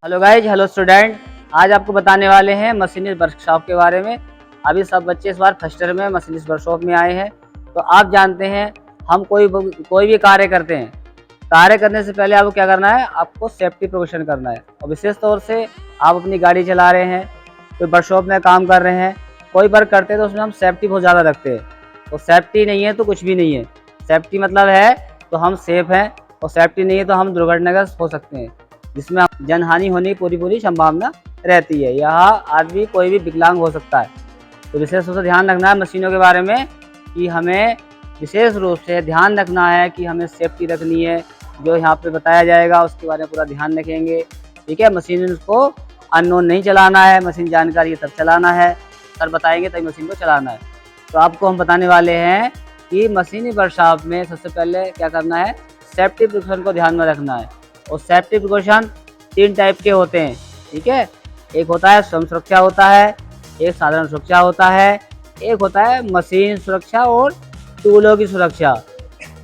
Hello guys, hello student. आज आपको बताने वाले हैं मशीनिस्ट वर्कशॉप के बारे में। अभी सब बच्चे इस बार फर्स्ट ईयर में मशीनिस्ट वर्कशॉप में आए हैं। तो आप जानते हैं हम कोई भी कार्य करते हैं, कार्य करने से पहले आपको क्या करना है, आपको सेफ्टी प्रिकॉशन करना है। और विशेष तौर से आप अपनी गाड़ी चला रहे हैं, कोई वर्कशॉप में काम कर रहे हैं, कोई वर्क करते हैं तो उसमें हम सेफ्टी बहुत ज़्यादा रखते हैं। तो सेफ्टी नहीं है तो कुछ भी नहीं है। सेफ्टी मतलब है तो हम सेफ हैं, और सेफ्टी नहीं है तो हम दुर्घटनाग्रस्त हो सकते हैं, जिसमें जनहानि होने की पूरी संभावना रहती है। यहाँ आदमी कोई भी विकलांग हो सकता है। तो विशेष रूप से ध्यान रखना है मशीनों के बारे में कि हमें विशेष रूप से ध्यान रखना है कि हमें सेफ्टी रखनी है। जो यहाँ पे बताया जाएगा उसके बारे में पूरा ध्यान रखेंगे, ठीक है। मशीन को अननोन नहीं चलाना है, मशीन जानकारी सब चलाना है, सर बताएंगे तभी मशीन को चलाना है। तो आपको हम बताने वाले हैं कि मशीनी वर्कशॉप में सबसे पहले क्या करना है, सेफ्टी प्रिकॉशन को ध्यान में रखना है। और सेफ्टी प्रिकॉशन 3 टाइप के होते हैं, ठीक है। एक होता है स्वयं सुरक्षा होता है, एक साधारण सुरक्षा होता है, एक होता है मशीन सुरक्षा और टूलों की सुरक्षा।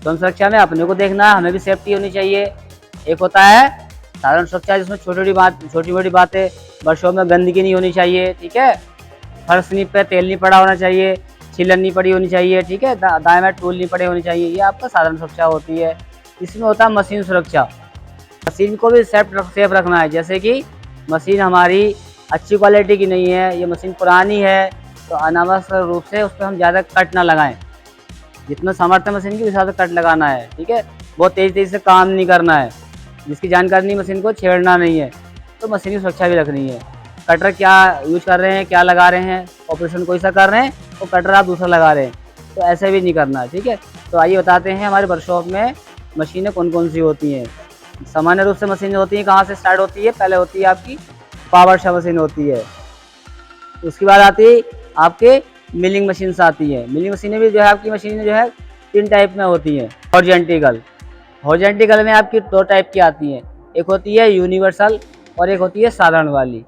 स्वयं सुरक्षा में अपने को देखना है, हमें भी सेफ्टी होनी चाहिए। एक होता है साधारण सुरक्षा, जिसमें छोटी मोटी बातें, वर्कशॉप में गंदगी नहीं होनी चाहिए, ठीक है। फर्श नहीं पे तेल नहीं पड़ा होना चाहिए, छिलन नहीं पड़ी होनी चाहिए, ठीक है। दाएं में टूल नहीं पड़े होने चाहिए। ये आपका साधारण सुरक्षा होती है। इसमें होता है मशीन सुरक्षा। मशीन को भी सेफ रखना है। जैसे कि मशीन हमारी अच्छी क्वालिटी की नहीं है, ये मशीन पुरानी है, तो अनावश्यक रूप से उस पर हम ज़्यादा कट ना लगाएं। जितना सामर्थ्य मशीन की उस हिसाब से कट लगाना है, ठीक है। बहुत तेज़ी से काम नहीं करना है, जिसकी जानकारी नहीं मशीन को छेड़ना नहीं है। तो मशीन की सुरक्षा भी रखनी है। कटर क्या यूज कर रहे हैं, क्या लगा रहे हैं, ऑपरेशन कोई सा कर रहे हैं और कटर आप दूसरा लगा रहे हैं, तो ऐसे भी नहीं करना है, ठीक है। तो आइए बताते हैं हमारे वर्कशॉप में मशीनें कौन कौन सी होती हैं। सामान्य रूप से मशीन होती है, कहाँ से स्टार्ट होती है, पहले होती है आपकी पावर शा मशीन होती है। उसके बाद आती है आपके मिलिंग मशीन से आती है। मिलिंग मशीनें भी जो है आपकी मशीनें जो है 3 टाइप में होती हैं। हॉरिजॉन्टल में आपकी 2 टाइप की आती हैं। एक होती है यूनिवर्सल और एक होती है साधारण वाली।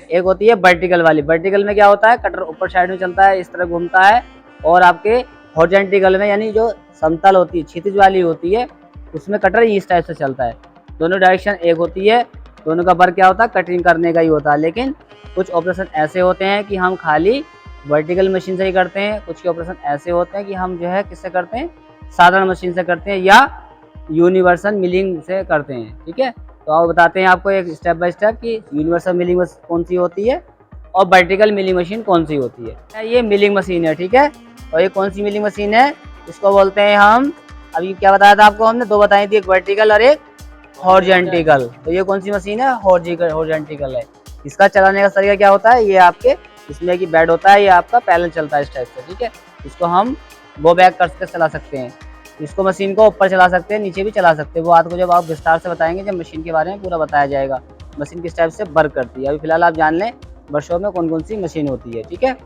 एक होती है वर्टिकल वाली। वर्टिकल में क्या होता है, कटर ऊपर साइड में चलता है, इस तरह घूमता है। और आपके हॉरिजॉन्टल में यानी जो समतल होती है, क्षितिज वाली होती है, उसमें कटर इस टाइप से चलता है। दोनों डायरेक्शन एक होती है, दोनों का वर्क क्या होता है, कटिंग करने का ही होता है। लेकिन कुछ ऑपरेशन ऐसे होते हैं कि हम खाली वर्टिकल मशीन से ही करते हैं, कुछ के ऑपरेशन ऐसे होते हैं कि हम जो है किससे करते हैं, साधारण मशीन से करते हैं या यूनिवर्सल मिलिंग से करते हैं, ठीक है। तो आप बताते हैं आपको एक स्टेप बाय स्टेप कि यूनिवर्सल मिलिंग कौन सी होती है और वर्टिकल मिलिंग मशीन कौन सी होती है। ये मिलिंग मशीन है, ठीक है। और ये कौन सी मिलिंग मशीन है, इसको बोलते हैं हम, अभी क्या बताया था आपको, हमने 2 बताई थी, एक वर्टिकल और एक हॉरिजॉन्टल। तो ये कौन सी मशीन है, हॉरिजॉन्टल है। इसका चलाने का तरीका क्या होता है, ये आपके इसमें की बेड होता है, ये आपका पैरेलल चलता है इस टाइप से, ठीक है। इसको हम गो बैक करके चला सकते हैं। इसको मशीन को ऊपर चला सकते हैं, नीचे भी चला सकते हैं। वो आपको जब आप विस्तार से बताएंगे, जब मशीन के बारे में पूरा बताया जाएगा, मशीन किस टाइप से वर्क करती है। अभी फिलहाल आप जान लें वर्कशॉप में कौन कौन सी मशीन होती है, ठीक है।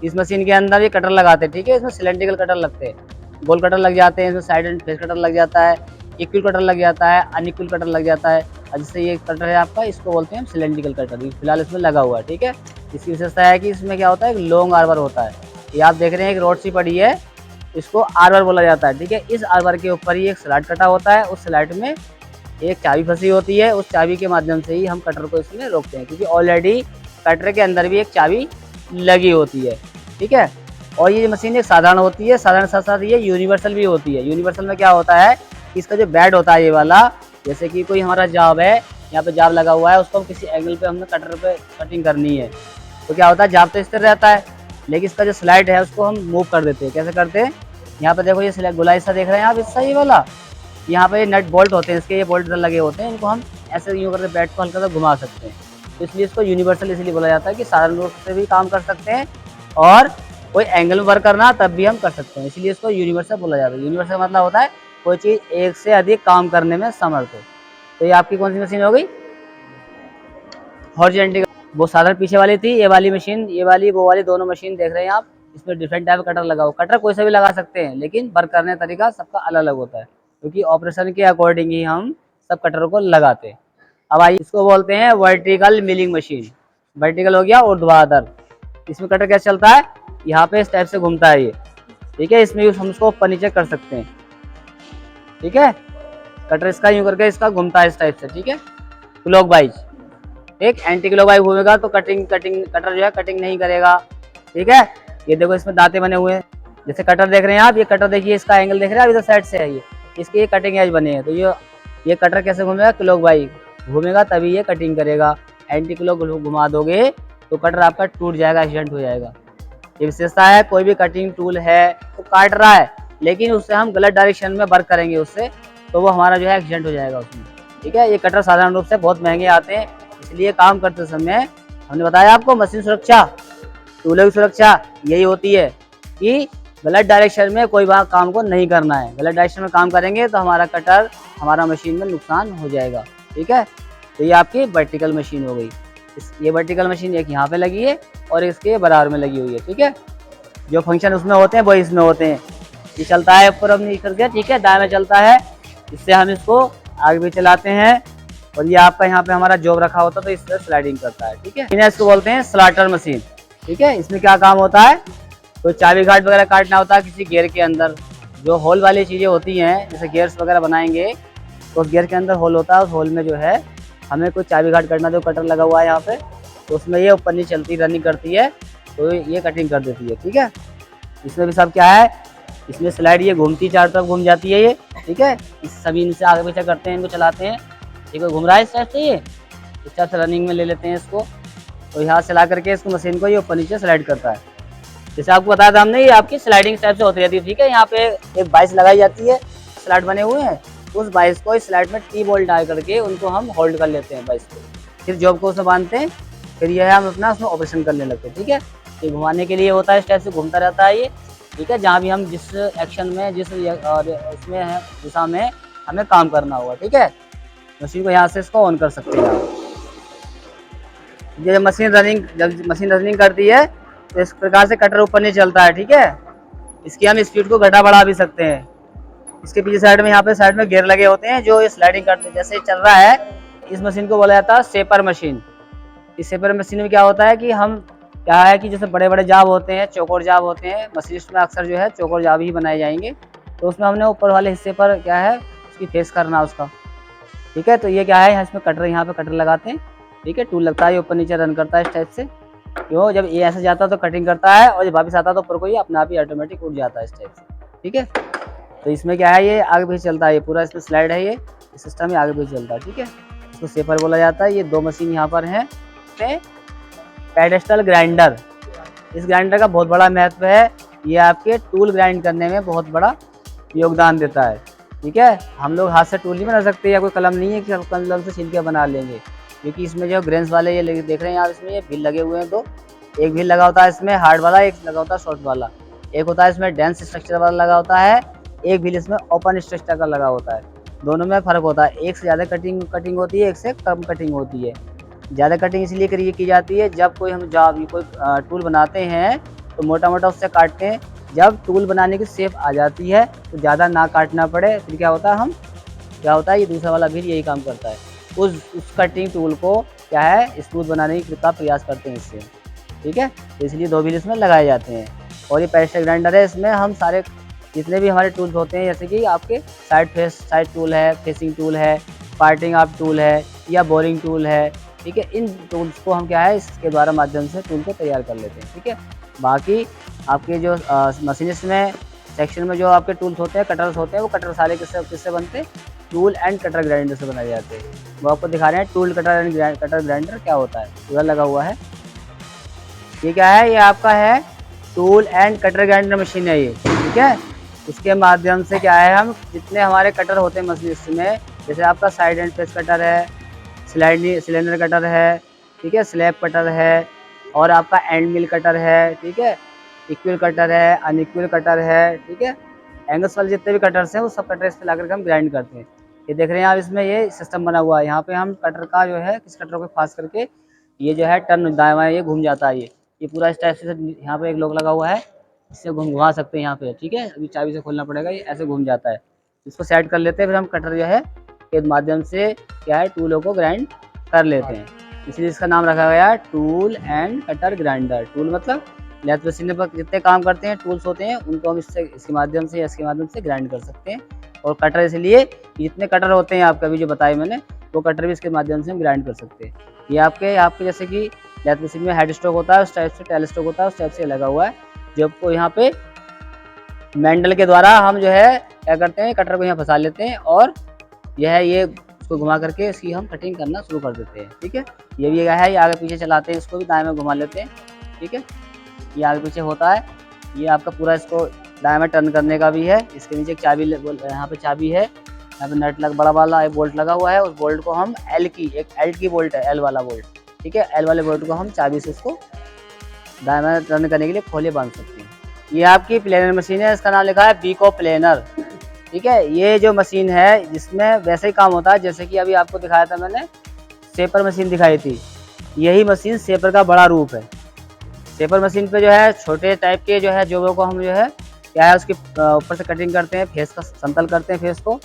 इस मशीन के अंदर ये कटर लगाते हैं, ठीक है। इसमें सिलेंड्रिकल कटर लगते हैं, गोल कटर लग जाते हैं, इसमें साइड एंड फेस कटर लग जाता है, इक्वल कटर लग जाता है, अनइक्वल कटर लग जाता है। जिससे ये कटर है आपका, इसको बोलते हैं हम सिलेंड्रिकल कटर। फिलहाल इसमें लगा हुआ है, ठीक है। इसकी विशेषता है कि इसमें क्या होता है, एक लॉन्ग आर्बर होता है। ये आप देख रहे हैं एक रोड सी पड़ी है, इसको आर्बर बोला जाता है, ठीक है। इस आर्बर के ऊपर ही एक स्लॉट कटा होता है, उस स्लॉट में एक चाबी फंसी होती है। उस चाबी के माध्यम से ही हम कटर को इसमें रोकते हैं, क्योंकि ऑलरेडी कटर के अंदर भी एक चाबी लगी होती है, ठीक है। और ये मशीन एक साधारण होती है, साधारण साथ साथ ये यूनिवर्सल भी होती है। यूनिवर्सल में क्या होता है कि इसका जो बेड होता है ये वाला, जैसे कि कोई हमारा जाब है, यहाँ पे जाब लगा हुआ है, उसको हम किसी एंगल पे हमने कटर पे कटिंग करनी है, तो क्या होता है, जाब तो स्थिर रहता है, लेकिन इसका जो स्लाइड है उसको हम मूव कर देते हैं। कैसे करते हैं, यहाँ पे देखो ये गोलाई सा देख रहे हैं आप, इससा ये वाला, यहाँ पे ये नट बोल्ट होते हैं, इसके ये बोल्ट लगे होते हैं, इनको हम ऐसे यूँ करके बेड को हल्का सा घुमा सकते हैं। तो इसलिए इसको यूनिवर्सल इसलिए बोला जाता है कि साधारण रूप से भी काम कर सकते हैं और कोई एंगल में वर्क करना तब भी हम कर सकते हैं, इसलिए इसको यूनिवर्सल बोला जाता है। यूनिवर्सल मतलब होता है कोई चीज़ एक से अधिक काम करने में समर्थ हो। तो ये आपकी कौन सी मशीन हो गई, हॉरिजॉन्टल। वो साधारण पीछे वाली थी, ये वाली मशीन, ये वाली वो वाली दोनों मशीन देख रहे हैं आप। इसमें डिफरेंट टाइप का कटर लगा हो, कटर कोई सा भी लगा सकते हैं, लेकिन वर्क करने का तरीका सबका अलग अलग होता है, क्योंकि ऑपरेशन के अकॉर्डिंग ही हम सब कटरों को लगाते हैं। अब आइए, इसको बोलते हैं वर्टिकल मिलिंग मशीन। वर्टिकल हो गया ऊर्ध्वाधर। इसमें कटर कैसे चलता है, यहाँ पे इस टाइप से घूमता है ये, ठीक है। इसमें हम उसको ऊपर नीचे कर सकते हैं, ठीक है। कटर इसका यूं करके इसका घूमता है इस टाइप से, ठीक है, क्लॉकवाइज। ठीक, एंटी क्लॉकवाइज घूमेगा तो कटर जो है कटिंग नहीं करेगा। ठीक है, ये देखो इसमें दांते बने हुए हैं। जैसे कटर देख रहे हैं आप, ये कटर देखिए, इसका एंगल देख रहे हैं आप, इधर साइड से है ये, इसके ये कटिंग एज बने हैं। तो ये कटर कैसे घूमेगा, क्लॉकवाइज घूमेगा तभी ये कटिंग करेगा। एंटी क्लॉक घुमा दोगे तो कटर आपका टूट जाएगा, एक्सीडेंट हो जाएगा। ये विशेषता है, कोई भी कटिंग टूल है तो काट रहा है लेकिन उससे हम गलत डायरेक्शन में वर्क करेंगे उससे, तो वो हमारा जो है एक्सीडेंट हो जाएगा उसमें। ठीक है, ये कटर साधारण रूप से बहुत महंगे आते हैं, इसलिए काम करते समय हमने बताया आपको मशीन सुरक्षा, टूलों की सुरक्षा यही होती है कि गलत डायरेक्शन में कोई काम को नहीं करना है। गलत डायरेक्शन में काम करेंगे तो हमारा कटर, हमारा मशीन में नुकसान हो जाएगा। ठीक है, तो ये आपकी वर्टिकल मशीन हो गई। ये वर्टिकल मशीन एक यहाँ पे लगी है और इसके बराबर में लगी हुई है। ठीक है, जो फंक्शन उसमें होते हैं वो इसमें होते हैं। ये चलता है ऊपर अब नीचे करके, ठीक है, दाएं में चलता है, इससे हम इसको आगे भी चलाते हैं। और ये आपका यहाँ पे हमारा जॉब रखा होता है तो इससे स्लाइडिंग करता है। ठीक है, इसको बोलते हैं स्लाटर मशीन। ठीक है, इसमें क्या काम होता है, तो चाबी घाट वगैरह काटना होता है किसी गियर के अंदर, जो होल वाली चीज़ें होती हैं, जैसे गियर्स वगैरह बनाएंगे तो गियर के अंदर होल होता है, उस होल में जो है हमें कुछ चाबी घाट करना, जो कटर लगा हुआ है यहाँ पे, तो उसमें ये ऊपर नीचे चलती रनिंग करती है तो ये कटिंग कर देती है। ठीक है, इसमें भी सब क्या है, इसमें स्लाइड ये घूमती, चारों तरफ घूम जाती है ये। ठीक है, इस सभी इनसे आगे पीछे करते हैं, इनको चलाते हैं। ठीक है, घूम रहा है इस टाइप से, ये इस टाइप से रनिंग में ले लेते हैं इसको, तो यहाँ चला करके इसको मशीन को ये ऊपर नीचे स्लाइड करता है। जैसे आपको बताया था हमने, ये आपकी स्लाइडिंग टाइप से होती रहती है। ठीक है, यहाँ पे एक बाइस लगाई जाती है, स्लाइड बने हुए हैं, उस बाइस को इस स्लाइड में टी बोल्ट डाल करके उनको हम होल्ड कर लेते हैं बाइस को, फिर जॉब को उसमें बांधते हैं, फिर यह हम अपना उसमें ऑपरेशन करने लगते हैं। ठीक है, ये घुमाने के लिए होता है, इस टाइप से घूमता रहता है ये। ठीक है, जहाँ भी हम जिस एक्शन में, जिस उसमें है दिशा में हमें काम करना होगा। ठीक है, मशीन को यहाँ से इसको ऑन कर सकते हैं आप। जब मशीन रनिंग करती है तो इस प्रकार से कटर ऊपर नहीं चलता है। ठीक है, इसकी हम स्पीड को घटा बढ़ा भी सकते हैं। इसके पीछे साइड में, यहाँ पे साइड में गियर लगे होते हैं जो ये स्लाइडिंग करते हैं। जैसे चल रहा है, इस मशीन को बोला जाता है सेपर मशीन। इस सेपर मशीन में क्या होता है कि हम क्या है कि जैसे बड़े बड़े जाब होते हैं, चौकोर जाब होते हैं, मशीनिस्ट में अक्सर जो है चौकोर जाब ही बनाए जाएंगे, तो उसमें हमने ऊपर वाले हिस्से पर क्या है उसकी फेस करना उसका। ठीक है, तो ये क्या है, इसमें कटर, यहाँ पे कटर लगाते हैं। ठीक है, टूल लगता है, ये ऊपर नीचे रन करता है इस टाइप से, क्यों, जब ये ऐसे जाता है तो कटिंग करता है और जब वापस आता है तो ऊपर को ये अपने आप ही ऑटोमेटिक उठ जाता है इस टाइप से। ठीक है, तो इसमें क्या है, ये आगे पीछे चलता है, ये पूरा इसमें स्लाइड है, ये सिस्टम ही आगे पीछे चलता है। ठीक है, इसको सेपर बोला जाता है। ये दो मशीन यहाँ पर हैं। पेडेस्टल ग्राइंडर, इस ग्राइंडर का बहुत बड़ा महत्व है, ये आपके टूल ग्राइंड करने में बहुत बड़ा योगदान देता है। ठीक है, हम लोग हाथ से टूल नहीं बना सकते, या कोई कलम नहीं है कि हम कलम से छील के बना लेंगे, क्योंकि इसमें जो ग्रेन्स वाले ये देख रहे हैं आप, इसमें ये व्हील लगे हुए हैं। दो, एक व्हील लगा होता है इसमें हार्ड वाला, एक लगा होता है सॉफ्ट वाला। एक होता है इसमें डेंस स्ट्रक्चर वाला लगा होता है, एक व्हील इसमें ओपन स्ट्रक्चर का लगा होता है। दोनों में फ़र्क होता है, एक से ज़्यादा कटिंग होती है, एक से कम कटिंग होती है। ज़्यादा कटिंग इसलिए की जाती है, जब कोई टूल बनाते हैं तो मोटा मोटा उससे काटते हैं। जब टूल बनाने की शेप आ जाती है तो ज़्यादा ना काटना पड़े, फिर क्या होता है ये दूसरा वाला व्हील यही काम करता है, उस कटिंग टूल को क्या है स्मूथ बनाने का प्रयास करते हैं इससे। ठीक है, तो इसलिए दो व्हील इसमें लगाए जाते हैं। और ये पेडेस्टल ग्राइंडर है, इसमें हम सारे जितने भी हमारे टूल्स होते हैं, जैसे कि आपके साइड टूल है, फेसिंग टूल है, पार्टिंग आप टूल है या बोरिंग टूल है। ठीक है, इन टूल्स को हम क्या है इसके द्वारा माध्यम से टूल को तैयार कर लेते हैं। ठीक है, बाकी आपके जो मशीनिस्ट में सेक्शन में जो आपके टूल्स होते हैं, कटर्स होते हैं, वो कटर सारे किससे बनते हैं, टूल एंड कटर ग्राइंडर से बनाए जाते हैं। वो आपको दिखा रहे हैं टूल कटर ग्राइंडर क्या होता है, पूरा लगा हुआ है। ये क्या है, ये आपका है tool end cutter grinder machine है ये। ठीक है, इसके माध्यम से क्या है, हम जितने हमारे कटर होते हैं मशीनिस्ट में, जैसे आपका साइड एंड फेस कटर है, सिलेंडर कटर है, ठीक है, स्लैब कटर है, और आपका एंड मिल कटर है। ठीक है, इक्वल कटर है, अनइक्वल कटर है। ठीक है, एंगल्स वाले जितने भी कटर्स हैं वो सब कटर इस पे लाकर के हम ग्राइंड करते हैं। ये देख रहे हैं आप, इसमें ये सिस्टम बना हुआ है, यहाँ पे हम कटर का जो है किस कटर को पास करके ये जो है टर्न दाएं बाएं ये घूम जाता है। ये पूरा इस टाइप से यहाँ पे एक लॉक लगा हुआ है, इससे घुमा सकते हैं यहाँ पे। ठीक है, अभी चाबी से खोलना पड़ेगा, ये ऐसे घूम जाता है। इसको सेट कर लेते हैं, फिर हम कटर जो है के माध्यम से क्या है टूलों को ग्राइंड कर लेते हैं, इसलिए इसका नाम रखा गया है tool end cutter grinder. Tool मतलब लेथ मशीन पर जितने काम करते हैं टूल्स होते हैं, उनको हम इसके माध्यम से ग्राइंड कर सकते हैं। और कटर इसलिए जितने कटर होते हैं आपके अभी जो बताए मैंने, वो कटर भी इसके माध्यम से हम ग्राइंड कर सकते हैं। ये आपके जैसे कि लेथ मशीन में हेड स्ट्रोक होता है, उस टाइप से टेल स्ट्रोक होता है, उस टाइप से लगा हुआ है, जो आपको यहाँ पे मैंडल के द्वारा हम जो है क्या करते हैं, कटर को यहाँ फंसा लेते हैं और ये उसको घुमा करके इसकी हम कटिंग करना शुरू कर देते हैं। ठीक है, ये भी है, ये आगे पीछे चलाते हैं, इसको भी दाएं में घुमा लेते हैं। ठीक है, ये आगे पीछे होता है। ये आपका पूरा इसको दाएं में टर्न करने का भी है। इसके नीचे एक चाबी, यहाँ पे चाबी है, यहाँ पे नट बड़ा वाला एक बोल्ट लगा हुआ है। उस बोल्ट को हम एक एल की बोल्ट है, एल वाला बोल्ट। ठीक है, एल वाले बोल्ट को हम चाबी से इसको दाएं में टर्न करने के लिए खोले बांध सकते हैं। ये आपकी प्लेनर मशीन है, इसका नाम लिखा है बीको प्लेनर। ठीक है, ये जो मशीन है जिसमें वैसे ही काम होता है जैसे कि अभी आपको दिखाया था मैंने, शेपर मशीन दिखाई थी। यही मशीन शेपर का बड़ा रूप है। शेपर मशीन पे जो है छोटे टाइप के जो है जॉबों को हम जो है क्या है उसके ऊपर से कटिंग करते हैं, फेस का समतल करते हैं फेस को।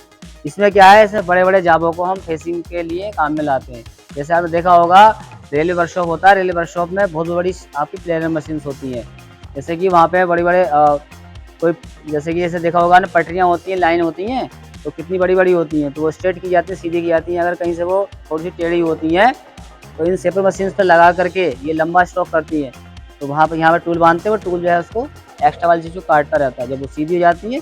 इसमें क्या है, ऐसे बड़े बड़े जाबों को हम फेसिंग के लिए काम में लाते हैं। जैसे आपने देखा होगा रेलवे वर्कशॉप होता है, रेलवे वर्कशॉप में बहुत बड़ी आपकी प्लेनर मशीन होती हैं। जैसे कि वहाँ पे बड़े बड़े कोई जैसे कि ऐसे देखा होगा ना, पटरियाँ होती हैं, लाइन होती हैं, तो कितनी बड़ी बड़ी होती हैं, तो वो स्ट्रेट की जाती है, सीधी की जाती हैं। अगर कहीं से वो थोड़ी सी टेढ़ी होती हैं तो इन शेपर मशीन पर लगा करके ये लंबा स्ट्रोक करती है। तो वहाँ पर यहाँ पर टूल बांधते हैं, वो टूल जो है उसको एक्स्ट्रा वाली चीज़ को काटता रहता है। जब वो सीधी हो जाती है,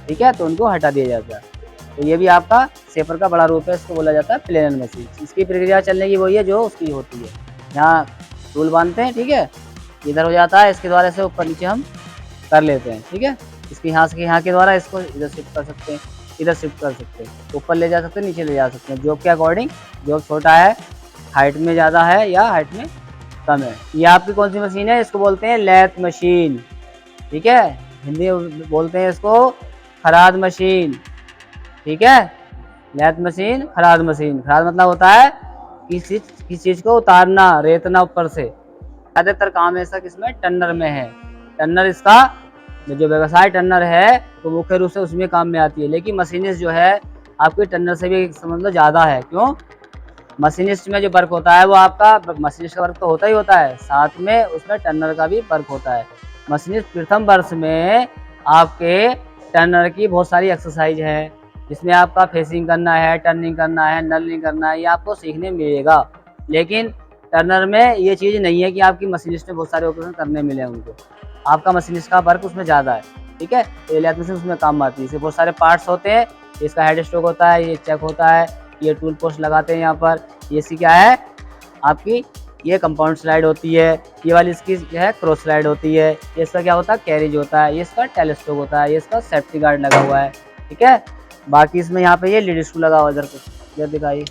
ठीक है, तो उनको हटा दिया जाता है। तो ये भी आपका शेपर का बड़ा रूप है, इसको बोला जाता है प्लेनर मशीन। इसकी प्रक्रिया चलने की वही है जो उसकी होती है। यहाँ टूल बांधते हैं, ठीक है, इधर हो जाता है, इसके द्वारा से ऊपर नीचे हम कर लेते हैं। ठीक है, इसके यहाँ के द्वारा इसको इधर शिफ्ट कर सकते हैं, इधर शिफ्ट कर सकते हैं, ऊपर ले जा सकते हैं, नीचे ले जा सकते हैं, जॉब के अकॉर्डिंग। जॉब छोटा है, हाइट में ज़्यादा है या हाइट में कम है। ये आपकी कौन सी मशीन है, इसको बोलते हैं लेथ मशीन। ठीक है, हिंदी में बोलते हैं इसको खराद मशीन। ठीक है, लेथ मशीन, खराद मशीन। खराद मतलब होता है किसी चीज़ को उतारना, रेतना ऊपर से। ज़्यादातर काम ऐसा किसमें, टन्नर में है। टन्नर इसका जो व्यवसाय टन्नर है तो मुख्य रूप से उसमें काम में आती है। लेकिन मशीनिस्ट जो है आपके टन्नर से भी समझ लो ज़्यादा है। क्यों, मशीनिस्ट में जो वर्क होता है वो आपका मशीनिस्ट का वर्क तो होता ही होता है, साथ में उसमें टन्नर का भी वर्क होता है। मशीनिस्ट प्रथम वर्ष में आपके टर्नर की बहुत सारी एक्सरसाइज है, जिसमें आपका फेसिंग करना है, टर्निंग करना है, नलिंग करना है, ये आपको सीखने मिलेगा। लेकिन टर्नर में ये चीज़ नहीं है कि आपकी मशीनिस्ट में बहुत सारे ऑपरेशन करने मिले उनको। आपका मशीनिस्ट का वर्क उसमें ज़्यादा है। ठीक है, तो ये लेथ मशीन उसमें काम आती है। इसके बहुत सारे पार्ट्स होते हैं, इसका हेड स्ट्रोक होता है, ये चेक होता है, ये टूल पोस्ट लगाते हैं यहाँ पर। ये इसकी क्या है आपकी, ये कंपाउंड स्लाइड होती है, ये वाली इसकी जो है क्रॉस स्लाइड होती है, ये इसका क्या होता है कैरिज होता है, ये इसका टेलीस्कोप होता है, ये इसका सेफ्टी गार्ड लगा हुआ है। ठीक है, बाकी इसमें यहाँ पे ये लीड स्क्रू लगा हुआ है, इधर को इधर दिखाइए,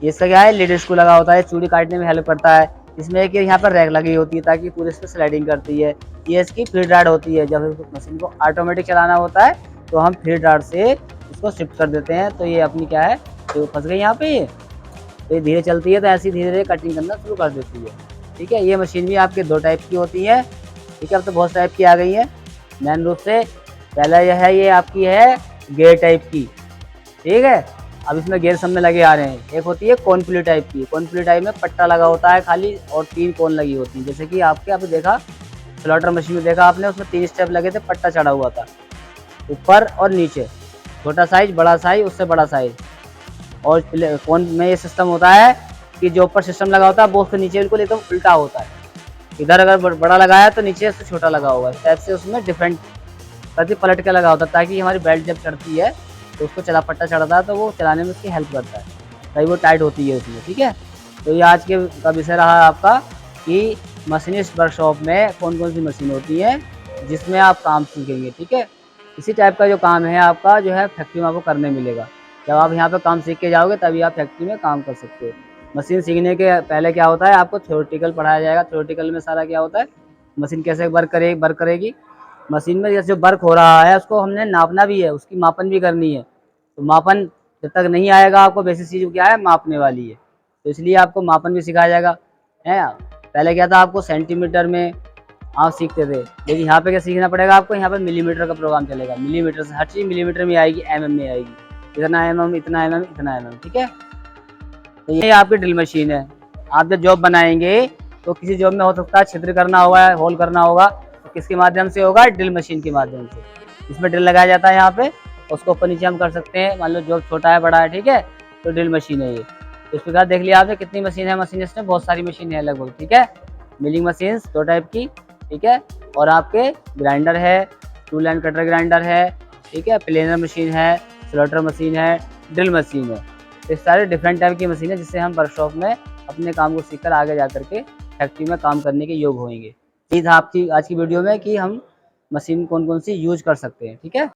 ये इसका क्या है लीड स्क्रू लगा होता है, चूड़ी काटने में हेल्प करता है। इसमें एक यहाँ पर रैक लगी होती है ताकि पूरे इस पर स्लाइडिंग करती है। ये इसकी फीड राड होती है, जब मशीन को ऑटोमेटिक चलाना होता है तो हम फीड राड से उसको शिफ्ट कर देते हैं। तो ये अपनी क्या है, तो फंस गई यहाँ पे ये, तो ये धीरे चलती है, तो ऐसी धीरे धीरे कटिंग करना शुरू कर देती है। ठीक है, ये मशीन भी आपके दो टाइप की होती है। ठीक है, अब तो बहुत टाइप की आ गई है। मेन रूप से पहला यह है, ये आपकी है गेयर टाइप की। ठीक है, अब इसमें गेयर सब में लगे आ रहे हैं। एक होती है कॉर्नफ्ली टाइप की, कॉर्नफ्ली टाइप में पट्टा लगा होता है खाली और 3 कोन लगी होती है। जैसे कि आपके आपने देखा स्लॉटर मशीन में देखा आपने, उसमें 3 स्टेप लगे थे, पट्टा चढ़ा हुआ था ऊपर और नीचे, छोटा साइज, बड़ा साइज, उससे बड़ा साइज। और कोन में ये सिस्टम होता है कि जो ऊपर सिस्टम लगा होता है वो उसके नीचे बिल्कुल एकदम उल्टा होता है। इधर अगर बड़ा लगाया तो नीचे से छोटा लगा हुआ है, इस टाइप से उसमें डिफरेंट प्रति पलट के लगा होता है, ताकि हमारी बेल्ट जब चढ़ती है तो उसको पट्टा चढ़ता है तो वो चलाने में उसकी हेल्प करता है, ताकि वो टाइट होती है उसमें। ठीक है, तो ये आज के का विषय रहा आपका कि मशीनिस्ट वर्कशॉप में कौन कौन सी मशीन होती है जिसमें आप काम सीखेंगे। ठीक है, इसी टाइप का जो काम है आपका जो है फैक्ट्री में आपको करने मिलेगा। जब आप यहाँ पे काम सीख के जाओगे तभी आप फैक्ट्री में काम कर सकते हो। मशीन सीखने के पहले क्या होता है, आपको थ्योरेटिकल पढ़ाया जाएगा। थ्योरेटिकल में सारा क्या होता है, मशीन कैसे वर्क करेगी। मशीन में जैसे जो वर्क हो रहा है उसको हमने नापना भी है, उसकी मापन भी करनी है। तो मापन जब तक नहीं आएगा आपको, बेसिक चीज़ क्या है, मापने वाली है। तो इसलिए आपको मापन भी सिखाया जाएगा है। पहले क्या था, आपको सेंटीमीटर में आप सीखते थे, लेकिन यहाँ पे क्या सीखना पड़ेगा आपको, यहाँ पे मिलीमीटर का प्रोग्राम चलेगा। मिलीमीटर से हर चीज़ मिलीमीटर में आएगी, mm में आएगी, इतना mm, इतना mm, इतना mm। ठीक है, तो ये आपकी ड्रिल मशीन है। आप जब जॉब बनाएंगे तो किसी जॉब में हो सकता है छिद्र करना होगा, होल करना होगा, तो किसके माध्यम से होगा, ड्रिल मशीन के माध्यम से। इसमें ड्रिल लगाया जाता है यहाँ पे, उसको ऊपर नीचे हम कर सकते हैं। मान लो जॉब छोटा है बड़ा है, ठीक है, तो ड्रिल मशीन है ये। तो इस प्रकार देख लिया आपने कितनी मशीन है मशीनिस्ट में, बहुत सारी मशीन है लगभग, ठीक है। मिलिंग मशीन 2 टाइप की, ठीक है। और आपके ग्राइंडर है, टूल एंड कटर ग्राइंडर है, ठीक है, प्लेनर मशीन है, स्लॉटर मशीन है, ड्रिल मशीन है। तो इस सारे डिफरेंट टाइप की मशीन है जिससे हम वर्कशॉप में अपने काम को सीखकर आगे जा करके फैक्ट्री में काम करने के योग्य होंगे। ये था आपकी आज की वीडियो में कि हम मशीन कौन कौन सी यूज कर सकते हैं, ठीक है।